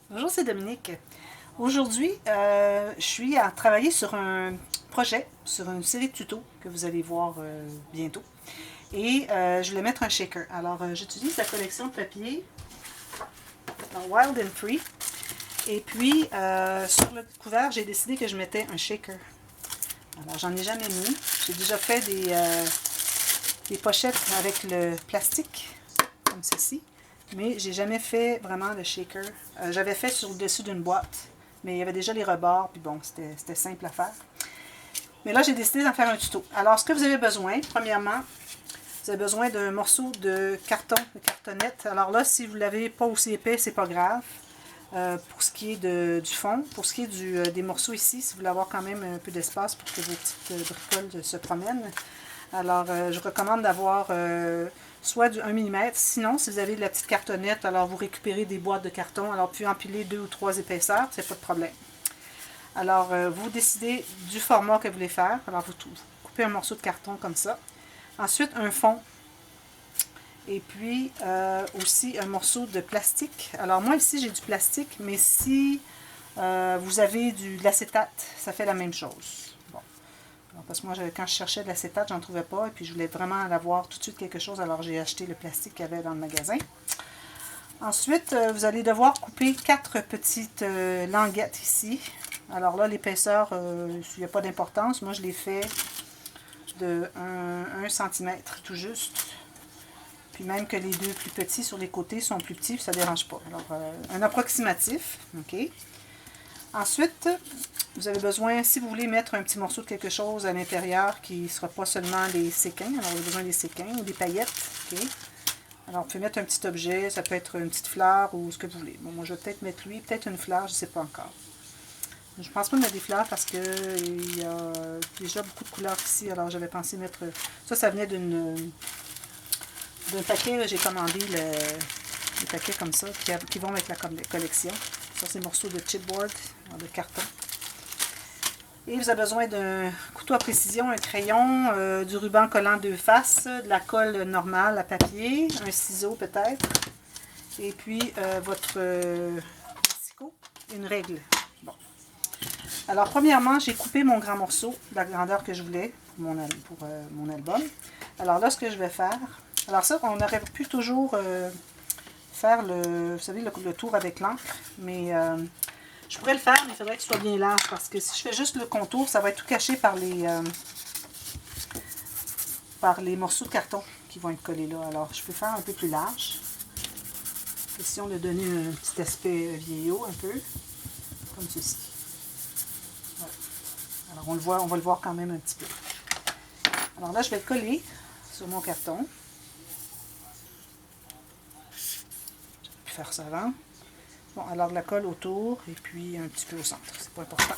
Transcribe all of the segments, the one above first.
Bonjour, c'est Dominique. Aujourd'hui, je suis à travailler sur un projet, sur une série de tutos que vous allez voir bientôt. Et je voulais mettre un shaker. Alors, j'utilise la collection de papier Wild and Free. Et puis, sur le couvert, j'ai décidé que je mettais un shaker. Alors, j'en ai jamais mis. J'ai déjà fait des pochettes avec le plastique, comme ceci. Mais j'ai jamais fait vraiment le shaker. J'avais fait sur le dessus d'une boîte, mais il y avait déjà les rebords, puis bon, c'était simple à faire. Mais là, j'ai décidé d'en faire un tuto. Alors, ce que vous avez besoin, premièrement, vous avez besoin d'un morceau de carton, de cartonnette. Alors là, si vous ne l'avez pas aussi épais, c'est pas grave. Pour ce qui est du fond, pour ce qui est des morceaux ici, si vous voulez avoir quand même un peu d'espace pour que vos petites bricoles se promènent. Alors, je recommande d'avoir soit du 1 mm. Sinon, si vous avez de la petite cartonnette, alors vous récupérez des boîtes de carton. Alors, puis empiler 2 ou 3 épaisseurs, c'est pas de problème. Alors, vous décidez du format que vous voulez faire. Alors, vous coupez un morceau de carton comme ça. Ensuite, un fond. Et puis, aussi un morceau de plastique. Alors, moi, ici, j'ai du plastique, mais si vous avez de l'acétate, ça fait la même chose. Bon. Alors, parce que moi, quand je cherchais de l'acétate, j'en trouvais pas. Et puis, je voulais vraiment avoir tout de suite quelque chose. Alors, j'ai acheté le plastique qu'il y avait dans le magasin. Ensuite, vous allez devoir couper 4 petites languettes ici. Alors là, l'épaisseur, il n'y a pas d'importance. Moi, je l'ai fait de 1 cm tout juste. Puis même que les deux plus petits sur les côtés sont plus petits, ça ne dérange pas. Alors, un approximatif. OK. Ensuite, vous avez besoin, si vous voulez mettre un petit morceau de quelque chose à l'intérieur qui ne sera pas seulement des séquins, alors vous avez besoin des séquins ou des paillettes. OK. Alors, vous pouvez mettre un petit objet, ça peut être une petite fleur ou ce que vous voulez. Bon, moi, je vais peut-être mettre lui, peut-être une fleur, je ne sais pas encore. Je pense pas mettre des fleurs parce qu'il y a déjà beaucoup de couleurs ici. Alors j'avais pensé mettre... Ça venait d'un paquet. J'ai commandé des paquets comme ça qui vont avec la collection. Ça, c'est des morceaux de chipboard, de carton. Et vous avez besoin d'un couteau à précision, un crayon, du ruban collant 2 faces, de la colle normale à papier, un ciseau peut-être, et puis votre lexicot, une règle. Bon. Alors, premièrement, j'ai coupé mon grand morceau de la grandeur que je voulais pour mon album. Alors là, ce que je vais faire... Alors ça, on aurait pu toujours faire vous savez, le tour avec l'encre, mais je pourrais le faire, mais il faudrait que ce soit bien large, parce que si je fais juste le contour, ça va être tout caché par les morceaux de carton qui vont être collés là. Alors, je peux faire un peu plus large. Question de donner un petit aspect vieillot un peu, comme ceci. Alors, on va le voir quand même un petit peu. Alors là, je vais le coller sur mon carton. J'aurais pu faire ça avant. Bon, alors de la colle autour et puis un petit peu au centre. C'est pas important.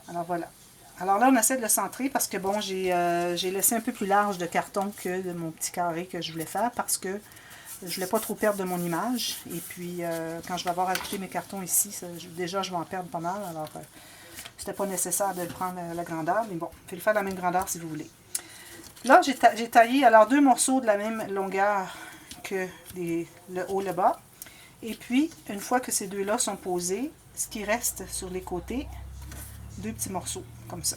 Alors voilà. Alors là, on essaie de le centrer parce que bon, j'ai laissé un peu plus large de carton que de mon petit carré que je voulais faire parce que je voulais pas trop perdre de mon image. Et puis, quand je vais avoir ajouté mes cartons ici, déjà, je vais en perdre pas mal. Alors, c'était pas nécessaire de le prendre à la grandeur. Mais bon, vous pouvez le faire de la même grandeur si vous voulez. Là, j'ai taillé alors 2 morceaux de la même longueur que le haut et le bas. Et puis, une fois que ces deux-là sont posés, ce qui reste sur les côtés, 2 petits morceaux, comme ça.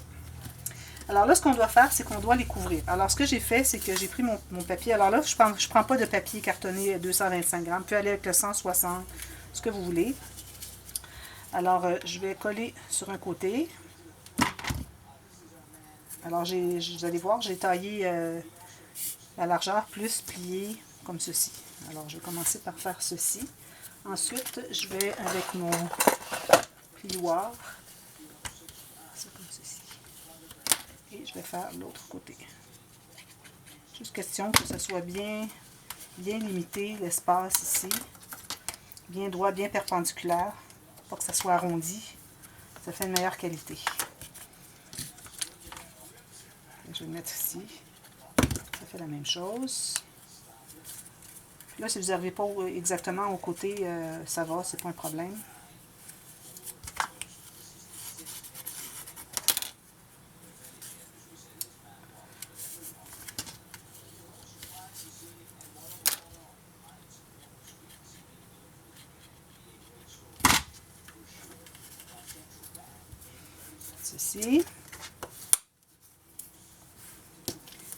Alors là, ce qu'on doit faire, c'est qu'on doit les couvrir. Alors, ce que j'ai fait, c'est que j'ai pris mon papier. Alors là, je prends pas de papier cartonné 225 grammes. Vous pouvez aller avec le 160, ce que vous voulez. Alors, je vais coller sur un côté. Alors, vous allez voir, j'ai taillé la largeur plus plié comme ceci. Alors, je vais commencer par faire ceci. Ensuite, je vais avec mon plioir, ça comme ceci. Et je vais faire l'autre côté. Juste question que ce soit bien limité, l'espace ici. Bien droit, bien perpendiculaire. Pas que ça soit arrondi. Ça fait une meilleure qualité. Je vais le mettre ici. Ça fait la même chose. Là, si vous n'arrivez pas exactement au côté, ça va, c'est pas un problème. ceci.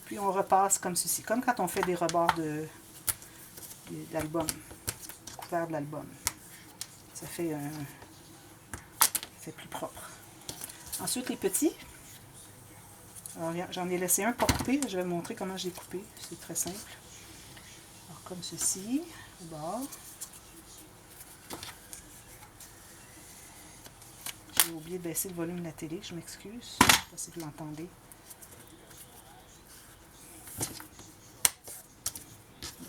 Puis on repasse comme ceci, comme quand on fait des rebords d'album, couvert de l'album. Ça fait plus propre. Ensuite, les petits. Alors, j'en ai laissé un pas coupé. Je vais vous montrer comment j'ai coupé. C'est très simple. Alors, comme ceci, au bord. J'ai oublié de baisser le volume de la télé. Je m'excuse. Je ne sais pas si vous l'entendez.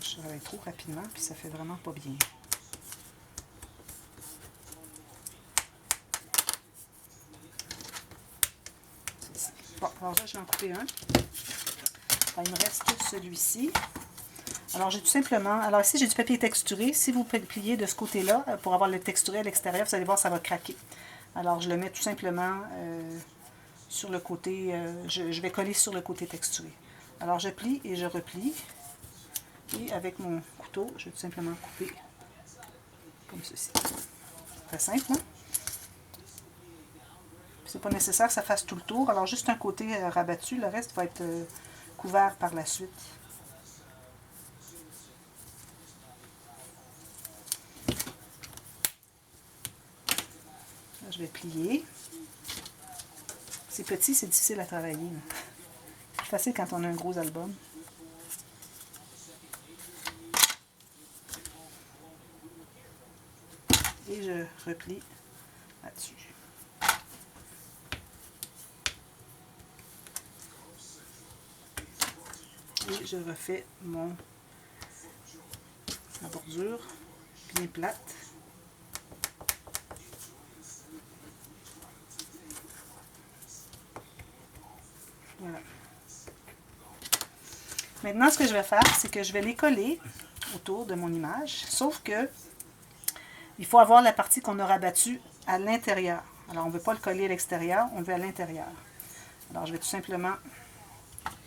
Je travaille trop rapidement, puis ça fait vraiment pas bien. Bon, alors là, je vais en couper un. Alors, il me reste celui-ci. Alors, j'ai tout simplement... Alors ici, j'ai du papier texturé. Si vous pliez de ce côté-là, pour avoir le texturé à l'extérieur, vous allez voir, ça va craquer. Alors, je le mets tout simplement sur le côté... je vais coller sur le côté texturé. Alors, je plie et je replie. Et avec mon couteau, je vais tout simplement couper comme ceci. Très simple, hein? C'est pas nécessaire que ça fasse tout le tour. Alors, juste un côté rabattu, le reste va être couvert par la suite. Là, je vais plier. C'est petit, c'est difficile à travailler. C'est plus facile quand on a un gros album. Et je replie là-dessus. Et je refais la bordure bien plate. Voilà. Maintenant, ce que je vais faire, c'est que je vais les coller autour de mon image, sauf que il faut avoir la partie qu'on a rabattue à l'intérieur. Alors, on ne veut pas le coller à l'extérieur, on le veut à l'intérieur. Alors, je vais tout simplement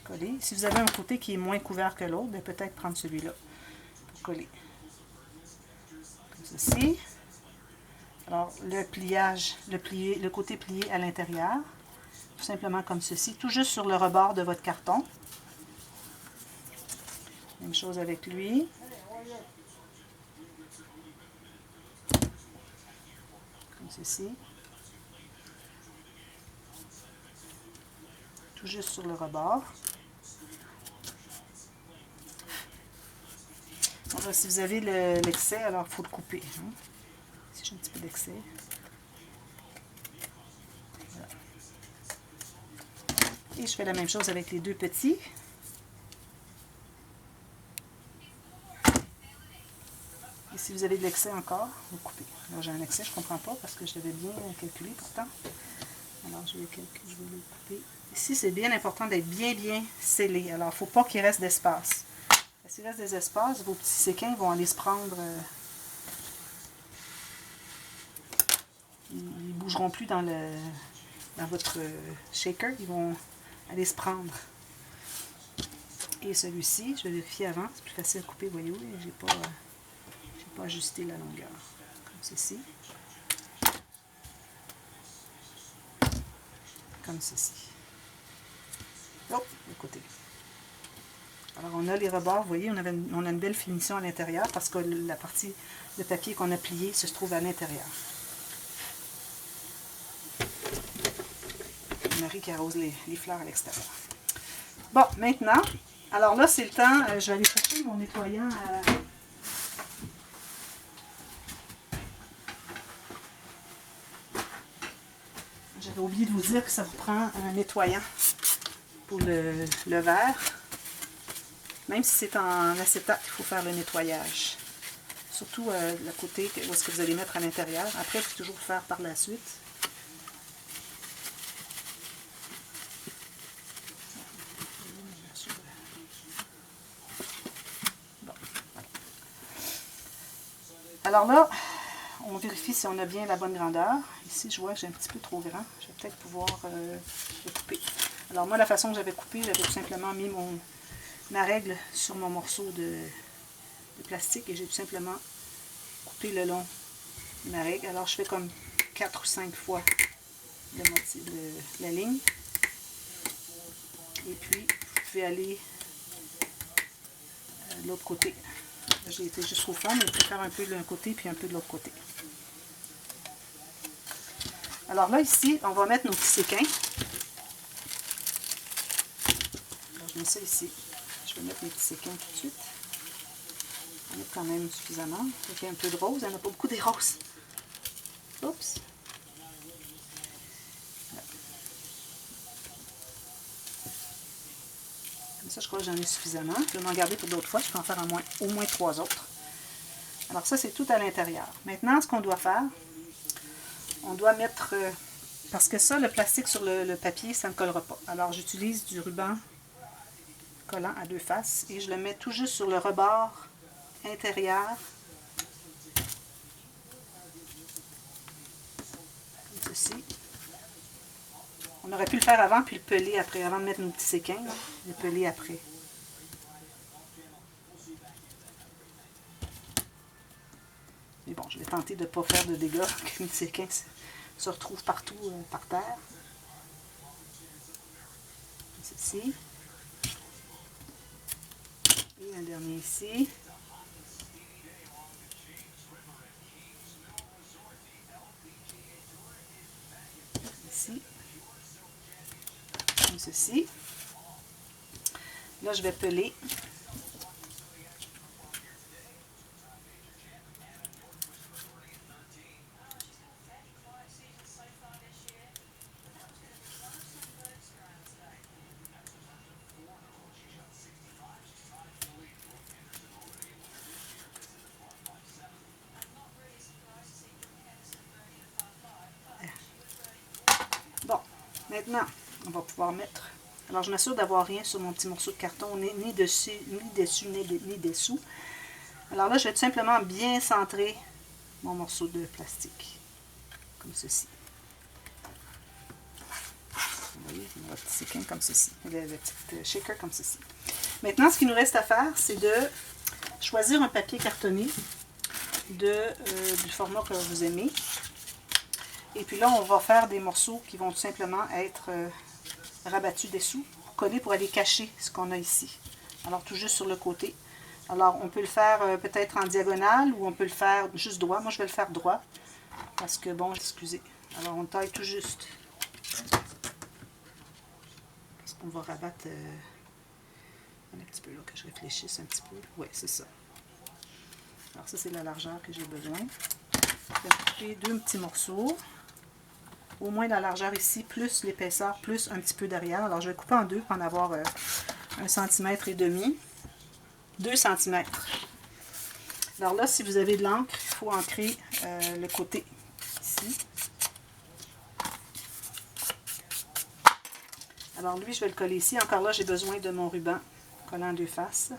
coller. Si vous avez un côté qui est moins couvert que l'autre, peut-être prendre celui-là pour coller. Comme ceci. Alors, le pliage, le côté plié à l'intérieur, tout simplement comme ceci, tout juste sur le rebord de votre carton. Même chose avec lui. Comme ceci. Tout juste sur le rebord. Alors, si vous avez l'excès, alors il faut le couper. Hein? Si j'ai un petit peu d'excès. Voilà. Et je fais la même chose avec les deux petits. Et si vous avez de l'excès encore, vous coupez. Là, j'ai un excès, je ne comprends pas parce que je l'avais bien calculé pourtant. Alors, je vais le couper. Ici, c'est bien important d'être bien scellé. Alors, il ne faut pas qu'il reste d'espace. S'il reste des espaces, vos petits séquins vont aller se prendre... ils ne bougeront plus dans votre shaker. Ils vont aller se prendre. Et celui-ci, je vais vérifier avant. C'est plus facile à couper, voyez-vous. Je n'ai pas ajusté la longueur. Comme ceci. Comme ceci. Oh, le côté. Alors, on a les rebords, vous voyez, on a une belle finition à l'intérieur parce que la partie de papier qu'on a pliée se trouve à l'intérieur. Marie qui arrose les fleurs à l'extérieur. Bon, maintenant, alors là, c'est le temps, je vais aller chercher mon nettoyant à... J'avais oublié de vous dire que ça vous prend un nettoyant pour le verre. Même si c'est en acétate, il faut faire le nettoyage. Surtout le côté où est-ce que vous allez mettre à l'intérieur. Après, il faut toujours le faire par la suite. Bon, voilà. Alors là, on vérifie si on a bien la bonne grandeur. Ici, je vois que j'ai un petit peu trop grand. Je vais peut-être pouvoir le couper. Alors moi, la façon que j'avais coupé, j'avais tout simplement mis ma règle sur mon morceau de plastique et j'ai tout simplement coupé le long de ma règle. Alors je fais comme 4 ou 5 fois la ligne. Et puis, vous pouvez aller de l'autre côté. J'ai été jusqu'au fond, mais vous pouvez faire un peu de l'un côté puis un peu de l'autre côté. Alors là, ici, on va mettre nos petits séquins. Alors, je mets ça ici. Je vais mettre mes petits séquins tout de suite. On met quand même suffisamment. Il y a un peu de rose. Il n'y en a pas beaucoup des roses. Oups. Comme ça, je crois que j'en ai suffisamment. Je vais m'en garder pour d'autres fois. Je peux en faire au moins 3 autres. Alors ça, c'est tout à l'intérieur. Maintenant, ce qu'on doit faire, on doit mettre... parce que ça, le plastique sur le papier, ça ne collera pas. Alors, j'utilise du ruban collant à 2 faces et je le mets tout juste sur le rebord intérieur. Comme ceci. On aurait pu le faire avant puis le peler après, avant de mettre nos petits séquins. Là, le peler après. Mais bon, je vais tenter de ne pas faire de dégâts, que mes séquins se retrouvent partout par terre. Ceci. Et un dernier ici. Ici. Comme ceci. Là, je vais peler. Bon, maintenant, on va pouvoir mettre... Alors, je m'assure d'avoir rien sur mon petit morceau de carton, ni dessus, ni dessous. Alors là, je vais tout simplement bien centrer mon morceau de plastique, comme ceci. Vous voyez, le petit séquin comme ceci, le petit shaker comme ceci. Maintenant, ce qu'il nous reste à faire, c'est de choisir un papier cartonné du format que vous aimez. Et puis là, on va faire des morceaux qui vont tout simplement être rabattus dessous, collés pour aller cacher ce qu'on a ici. Alors, tout juste sur le côté. Alors, on peut le faire peut-être en diagonale ou on peut le faire juste droit. Moi, je vais le faire droit parce que, bon, excusez. Alors, on taille tout juste. Est-ce qu'on va rabattre un petit peu là, que je réfléchisse un petit peu. Oui, c'est ça. Alors, ça, c'est la largeur que j'ai besoin. Je vais couper 2 petits morceaux. Au moins la largeur ici, plus l'épaisseur, plus un petit peu derrière. Alors, je vais couper en 2 pour en avoir 1,5 cm. 2 cm. Alors là, si vous avez de l'encre, il faut ancrer le côté ici. Alors lui, je vais le coller ici. Encore là, j'ai besoin de mon ruban collant 2 faces.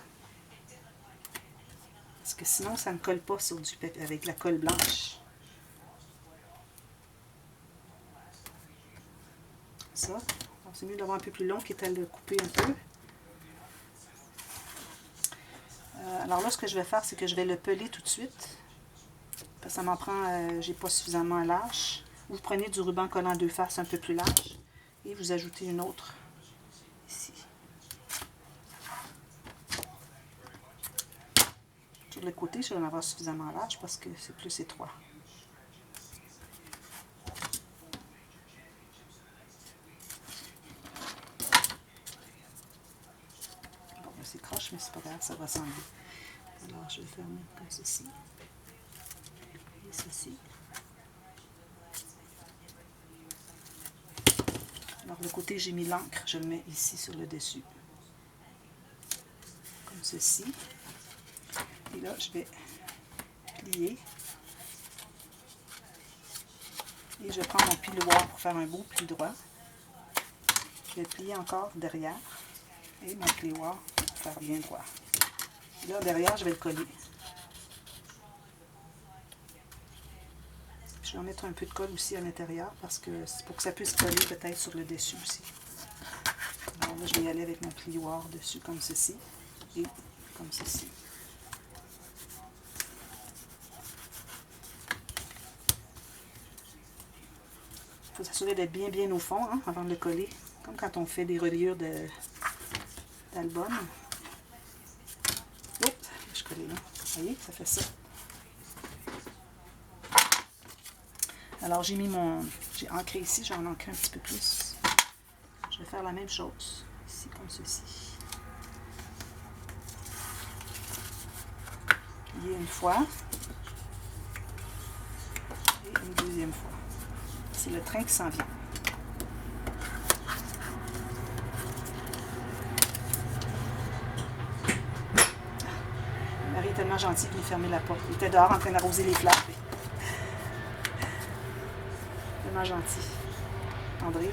Parce que sinon, ça ne colle pas sur du papier avec la colle blanche. Ça. C'est mieux d'avoir un peu plus long, quitte à le couper un peu. Alors là, ce que je vais faire, c'est que je vais le peler tout de suite. Parce que ça m'en prend, j'ai pas suffisamment large. Vous prenez du ruban collant 2 faces un peu plus large. Et vous ajoutez une autre ici. Sur le côté, je vais en avoir suffisamment large parce que c'est plus étroit. Bon, c'est croche, mais c'est pas grave, ça va s'enlever. Alors, je vais faire comme ceci. Et ceci. Alors, le côté, j'ai mis l'encre, je le mets ici sur le dessus. Comme ceci. Et là, je vais plier. Et je prends mon plioir pour faire un beau pli droit. Je vais plier encore derrière. Et mon plioir pour faire bien droit. Et là, derrière, je vais le coller. Je vais en mettre un peu de colle aussi à l'intérieur parce que c'est pour que ça puisse coller peut-être sur le dessus aussi. Alors là, je vais y aller avec mon plioir dessus comme ceci et comme ceci. Il faut s'assurer d'être bien au fond hein, avant de le coller. Comme quand on fait des reliures d'album. Oh, je colle là. Vous voyez, ça fait ça. Alors j'ai ancré ici, j'en ai ancré un petit peu plus. Je vais faire la même chose, ici comme ceci. Plier une fois. Et une deuxième fois. C'est le train qui s'en vient. Marie est tellement gentille de nous fermer la porte. Il était dehors en train d'arroser les fleurs. Tellement gentil. André.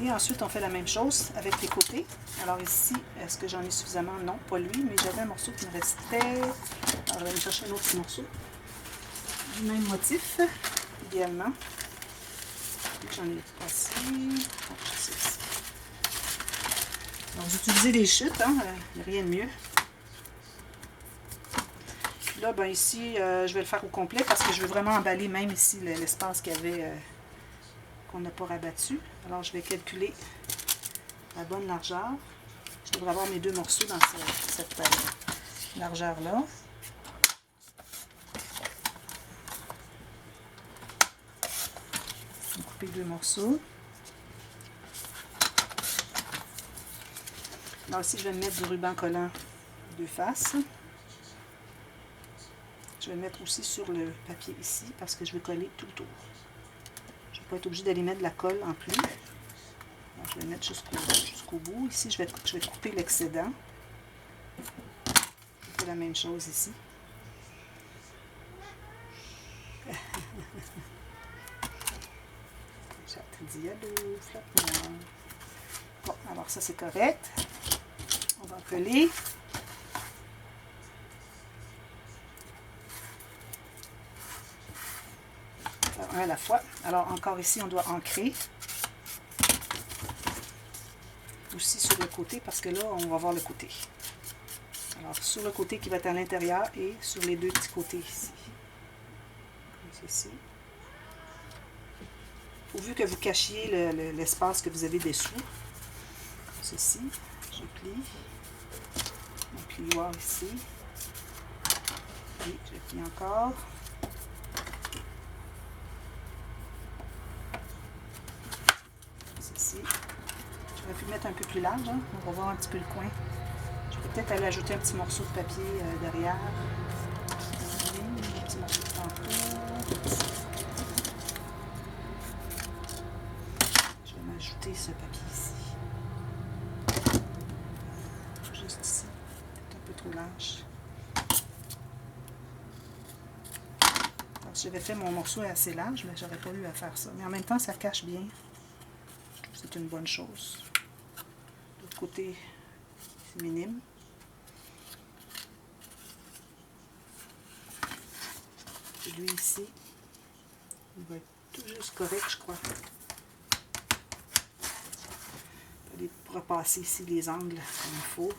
Et ensuite, on fait la même chose avec les côtés. Alors ici, est-ce que j'en ai suffisamment? Non, pas lui, mais j'avais un morceau qui me restait. Alors, je vais aller chercher un autre petit morceau. Du même motif, idéalement. J'en ai passé. Donc, vous utilisez des chutes, hein, il n'y a rien de mieux. Puis là, ben ici, je vais le faire au complet parce que je veux vraiment emballer même ici l'espace qu'il y avait qu'on n'a pas rabattu. Alors, je vais calculer la bonne largeur. Je devrais avoir mes deux morceaux dans cette largeur-là. Je vais couper deux morceaux. Là aussi, je vais mettre du ruban collant deux faces. Je vais le mettre aussi sur le papier ici parce que je vais coller tout le tour. Je ne vais pas être obligée d'aller mettre de la colle en plus. Alors, je vais le mettre jusqu'au bout. Ici, je vais couper l'excédent. Je fais la même chose ici. J'ai dit allô, flotte-moi. Bon, alors ça c'est correct. On va coller. Alors, un à la fois. Alors encore ici, on doit ancrer. Aussi sur le côté, parce que là, on va voir le côté. Alors, sur le côté qui va être à l'intérieur et sur les deux petits côtés ici. Comme ceci. Pourvu que vous cachiez l'espace que vous avez dessous. Comme ceci. Je plie. Mon plioir ici. Et je plie encore. Ceci. J'aurais pu le mettre un peu plus large. Hein. On va voir un petit peu le coin. Je vais peut-être aller ajouter un petit morceau de papier derrière. Un petit morceau de tantôt. Je vais m'ajouter ce papier ici. Juste ici. Peut-être un peu trop large. J'avais fait mon morceau assez large, mais j'aurais pas eu à faire ça. Mais en même temps, ça cache bien. Je trouve que c'est une bonne chose. De l'autre côté, c'est minime. Et lui ici, il va être tout juste correct, je crois. Je vais aller repasser ici les angles comme il faut.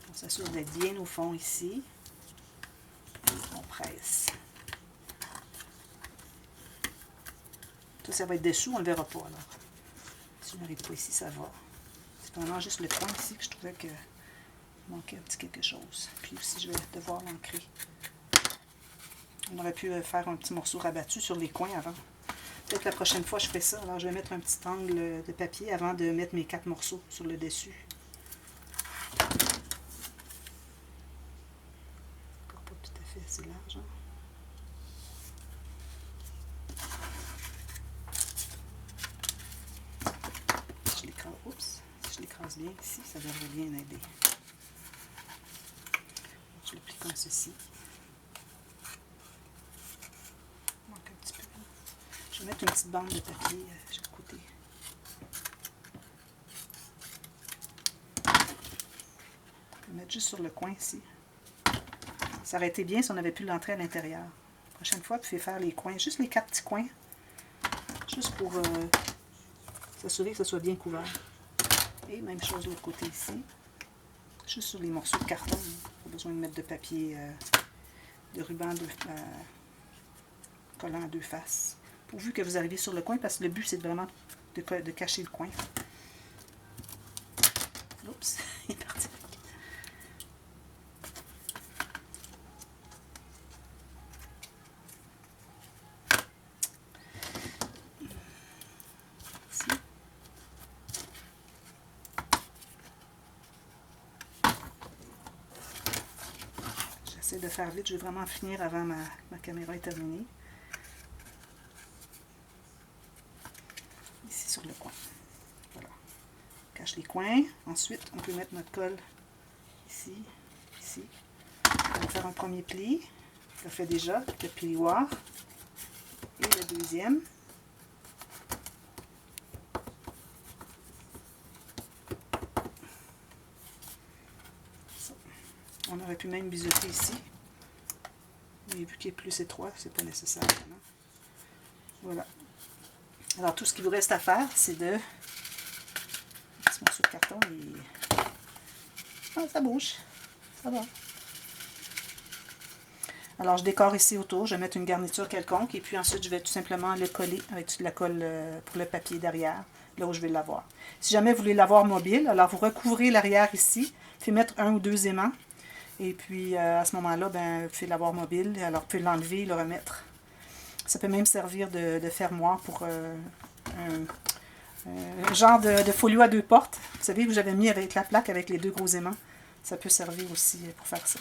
On s'assure d'être bien au fond ici. On presse. Tout ça va être dessous, on ne le verra pas alors. Si je n'arrive pas ici, ça va. C'est vraiment juste le coin ici que je trouvais que manquait un petit quelque chose. Puis aussi, je vais devoir l'ancrer. On aurait pu faire un petit morceau rabattu sur les coins avant. Peut-être la prochaine fois, je ferai ça. Alors, je vais mettre un petit angle de papier avant de mettre mes 4 morceaux sur le dessus. Encore pas tout à fait assez large. Hein? Si je l'écrase bien ici, ça devrait bien aider. Je le plie comme ceci. Il manque un petit peu. Je vais mettre une petite bande de papier de chaque côté. Je vais mettre juste sur le coin ici. Ça aurait été bien si on avait pu l'entrer à l'intérieur. La prochaine fois, vous pouvez faire les coins, juste les 4 petits coins. juste pour s'assurer que ce soit bien couvert. Et même chose de l'autre côté ici. Juste sur les morceaux de carton. Pas besoin de mettre de papier, de ruban collant à deux faces. Pourvu que vous arriviez sur le coin, parce que le but c'est vraiment de cacher le coin. Oups, il est parti. J'essaie de faire vite, je vais vraiment finir avant ma caméra est terminée. Ici sur le coin. Voilà. On cache les coins. Ensuite, on peut mettre notre colle ici, ici. On va faire un premier pli. Je le fais déjà, le plioir. Et le deuxième. Ça. On aurait pu même biseauter ici. Mais vu qu'il est plus étroit, c'est pas nécessaire vraiment. Voilà. Alors tout ce qu'il vous reste à faire, c'est de... Ce morceau de carton, ah, ça bouge. Ça va. Alors je décore ici autour, je vais mettre une garniture quelconque et puis ensuite je vais tout simplement le coller avec de la colle pour le papier derrière, là où je vais l'avoir. Si jamais vous voulez l'avoir mobile, alors vous recouvrez l'arrière ici, puis mettre 1 ou 2 aimants. Et puis à ce moment-là, ben, vous pouvez l'avoir mobile, alors vous pouvez l'enlever et le remettre. Ça peut même servir de fermoir pour un genre de folio à 2 portes. Vous savez, que j'avais mis avec la plaque avec les 2 gros aimants. Ça peut servir aussi pour faire ça.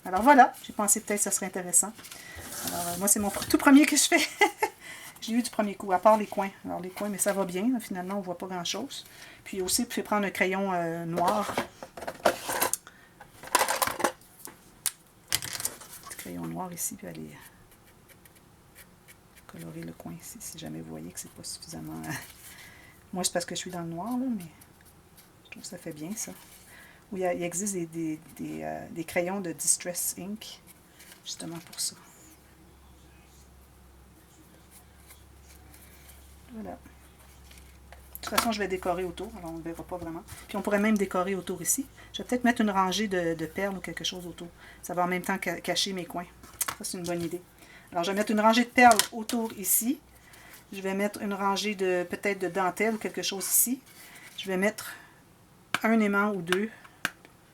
Alors voilà, j'ai pensé peut-être que ça serait intéressant. Alors moi, c'est mon tout premier que je fais. J'ai eu du premier coup, à part les coins. Alors les coins, mais ça va bien. Finalement, on ne voit pas grand-chose. Puis aussi, vous pouvez prendre un crayon noir. Petit crayon noir ici, puis aller colorer le coin ici, si jamais vous voyez que c'est pas suffisamment... Moi, c'est parce que je suis dans le noir, là, mais je trouve que ça fait bien, ça. Oui, il existe des crayons de Distress Ink, justement pour ça. Voilà. De toute façon, je vais décorer autour, alors on ne verra pas vraiment. Puis on pourrait même décorer autour ici. Je vais peut-être mettre une rangée de perles ou quelque chose autour. Ça va en même temps cacher mes coins. Ça, c'est une bonne idée. Alors, je vais mettre une rangée de perles autour ici. Je vais mettre une rangée de peut-être de dentelle ou quelque chose ici. Je vais mettre un aimant ou 2.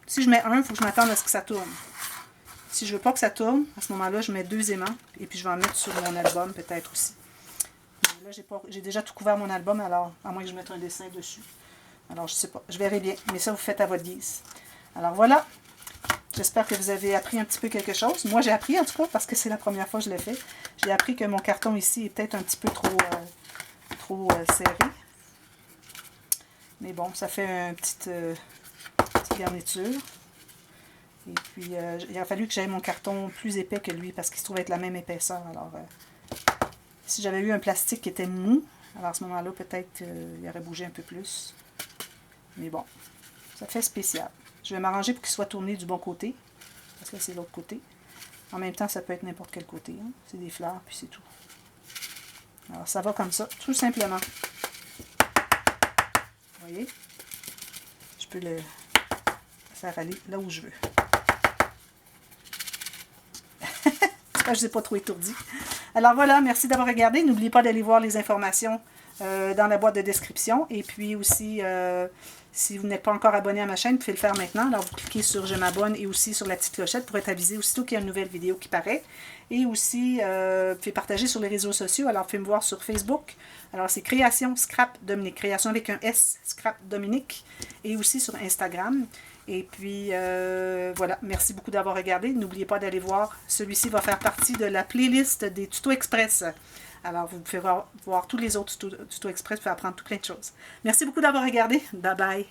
Si je mets un, il faut que je m'attende à ce que ça tourne. Si je ne veux pas que ça tourne, à ce moment-là, je mets 2 aimants. Et puis, je vais en mettre sur mon album peut-être aussi. Là, j'ai déjà tout couvert mon album, alors à moins que je mette un dessin dessus. Alors, je ne sais pas. Je verrai bien. Mais ça, vous faites à votre guise. Alors, voilà. J'espère que vous avez appris un petit peu quelque chose. Moi, j'ai appris en tout cas parce que c'est la première fois que je l'ai fait. J'ai appris que mon carton ici est peut-être un petit peu trop serré. Mais bon, ça fait une petite garniture. Et puis, il a fallu que j'aille mon carton plus épais que lui parce qu'il se trouve être la même épaisseur. Alors, si j'avais eu un plastique qui était mou, alors à ce moment-là, peut-être il aurait bougé un peu plus. Mais bon, ça fait spécial. Je vais m'arranger pour qu'il soit tourné du bon côté. Parce que c'est l'autre côté. En même temps, ça peut être n'importe quel côté. Hein. C'est des fleurs, puis c'est tout. Alors, ça va comme ça, tout simplement. Vous voyez? Je peux le faire aller là où je veux. J'espère que je ne vous ai pas trop étourdi. Alors voilà, merci d'avoir regardé. N'oubliez pas d'aller voir les informations dans la boîte de description. Et puis aussi, si vous n'êtes pas encore abonné à ma chaîne, vous pouvez le faire maintenant. Alors vous cliquez sur « Je m'abonne » et aussi sur la petite clochette pour être avisé aussitôt qu'il y a une nouvelle vidéo qui paraît. Et aussi, vous pouvez partager sur les réseaux sociaux. Alors vous pouvez me voir sur Facebook. Alors c'est Création Scrap Dominique. Création avec un S, Scrap Dominique. Et aussi sur Instagram. Et puis, voilà, merci beaucoup d'avoir regardé. N'oubliez pas d'aller voir. Celui-ci va faire partie de la playlist des tutos express. Alors, vous pouvez voir tous les autres tutos express pour apprendre tout plein de choses. Merci beaucoup d'avoir regardé. Bye bye.